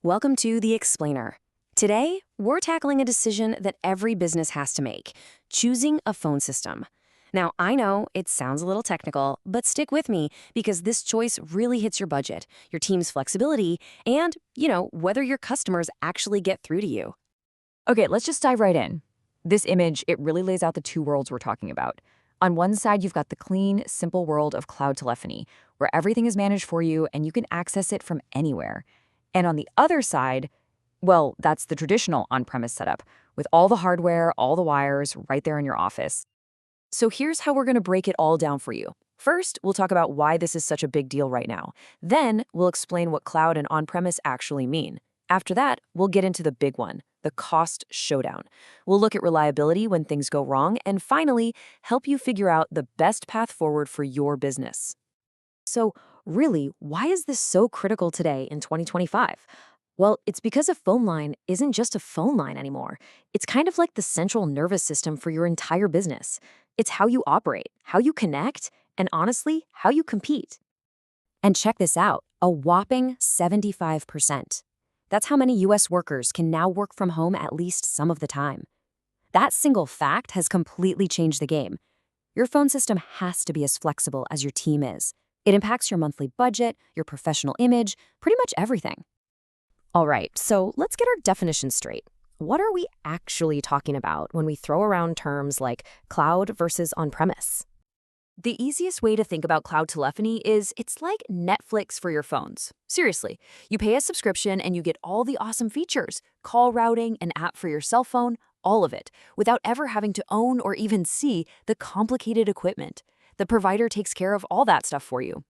Welcome to The Explainer. Today, we're tackling a decision that every business has to make, choosing a phone system. Now, I know it sounds a little technical, but stick with me because this choice really hits your budget, your team's flexibility, and, whether your customers actually get through to you. Okay, let's just dive right in. This image, it really lays out the two worlds we're talking about. On one side, you've got the clean, simple world of cloud telephony, where everything is managed for you and you can access it from anywhere. And on the other side, well, that's the traditional on-premise setup, with all the hardware, all the wires, right there in your office. So here's how we're going to break it all down for you. First, we'll talk about why this is such a big deal right now. Then, we'll explain what cloud and on-premise actually mean. After that, we'll get into the big one, the cost showdown. We'll look at reliability when things go wrong, and finally, help you figure out the best path forward for your business. So, really, why is this so critical today in 2025? Well, it's because a phone line isn't just a phone line anymore. It's kind of like the central nervous system for your entire business. It's how you operate, how you connect, and honestly, how you compete. And check this out, a whopping 75%. That's how many US workers can now work from home at least some of the time. That single fact has completely changed the game. Your phone system has to be as flexible as your team is. It impacts your monthly budget, your professional image, pretty much everything. All right, so let's get our definition straight. What are we actually talking about when we throw around terms like cloud versus on-premise? The easiest way to think about cloud telephony is it's like Netflix for your phones. Seriously, you pay a subscription and you get all the awesome features, call routing, an app for your cell phone, all of it, without ever having to own or even see the complicated equipment. The provider takes care of all that stuff for you.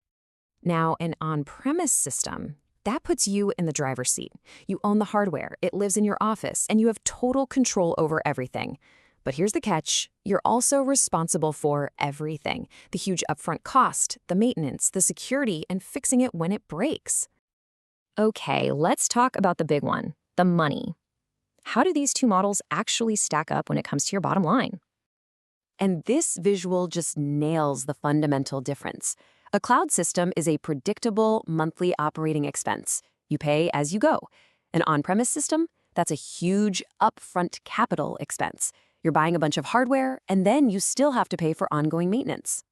Now, an on-premise system, that puts you in the driver's seat. You own the hardware, it lives in your office, and you have total control over everything. But here's the catch, you're also responsible for everything. The huge upfront cost, the maintenance, the security, and fixing it when it breaks. Okay, let's talk about the big one, the money. How do these two models actually stack up when it comes to your bottom line? And this visual just nails the fundamental difference. A cloud system is a predictable monthly operating expense. You pay as you go. An on-premise system, that's a huge upfront capital expense. You're buying a bunch of hardware, and then you still have to pay for ongoing maintenance.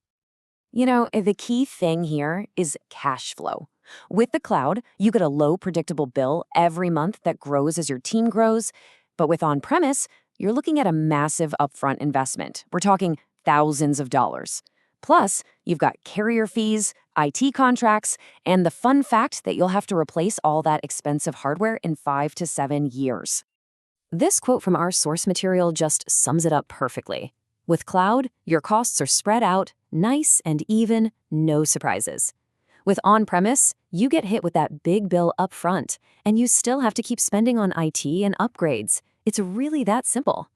The key thing here is cash flow. With the cloud, you get a low predictable bill every month that grows as your team grows. But with on-premise, you're looking at a massive upfront investment. We're talking thousands of dollars. Plus, you've got carrier fees, IT contracts, and the fun fact that you'll have to replace all that expensive hardware in 5 to 7 years. This quote from our source material just sums it up perfectly. With cloud, your costs are spread out, nice and even, no surprises. With on-premise, you get hit with that big bill up front, and you still have to keep spending on IT and upgrades. It's really that simple.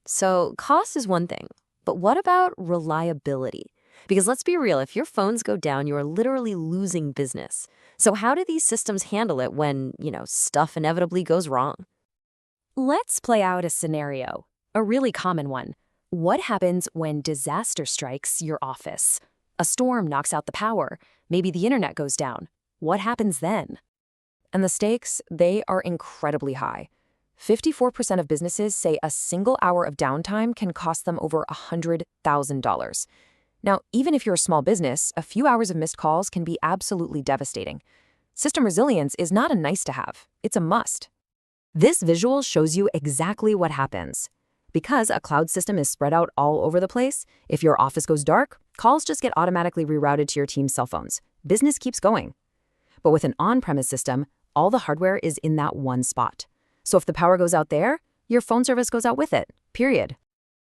So, cost is one thing, but what about reliability? Because let's be real, if your phones go down, you are literally losing business. So how do these systems handle it when, stuff inevitably goes wrong? Let's play out a scenario, a really common one. What happens when disaster strikes your office? A storm knocks out the power. Maybe the internet goes down. What happens then? And the stakes, they are incredibly high. 54% of businesses say a single hour of downtime can cost them over $100,000. Now, even if you're a small business, a few hours of missed calls can be absolutely devastating. System resilience is not a nice to have, it's a must. This visual shows you exactly what happens. Because a cloud system is spread out all over the place, if your office goes dark, calls just get automatically rerouted to your team's cell phones. Business keeps going. But with an on-premise system, all the hardware is in that one spot. So if the power goes out there, your phone service goes out with it, period.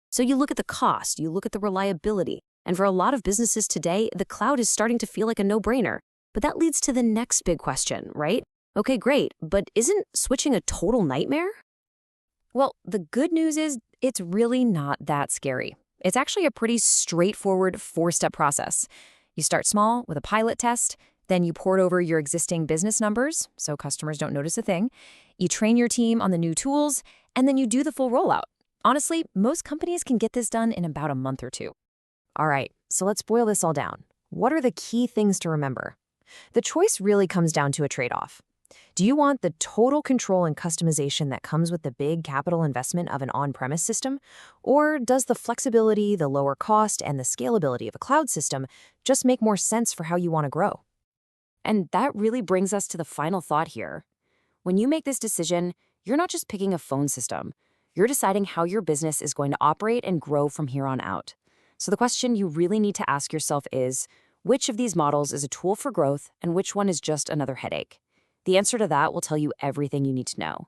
So you look at the cost, you look at the reliability, and for a lot of businesses today, the cloud is starting to feel like a no-brainer. But that leads to the next big question, right? Okay, great, but isn't switching a total nightmare? Well, the good news is it's really not that scary. It's actually a pretty straightforward 4-step process. You start small with a pilot test, then you port over your existing business numbers so customers don't notice a thing. You train your team on the new tools, and then you do the full rollout. Honestly, most companies can get this done in about a month or two. All right, so let's boil this all down. What are the key things to remember? The choice really comes down to a trade-off. Do you want the total control and customization that comes with the big capital investment of an on-premise system? Or does the flexibility, the lower cost, and the scalability of a cloud system just make more sense for how you want to grow? And that really brings us to the final thought here. When you make this decision, you're not just picking a phone system. You're deciding how your business is going to operate and grow from here on out. So the question you really need to ask yourself is, which of these models is a tool for growth and which one is just another headache? The answer to that will tell you everything you need to know.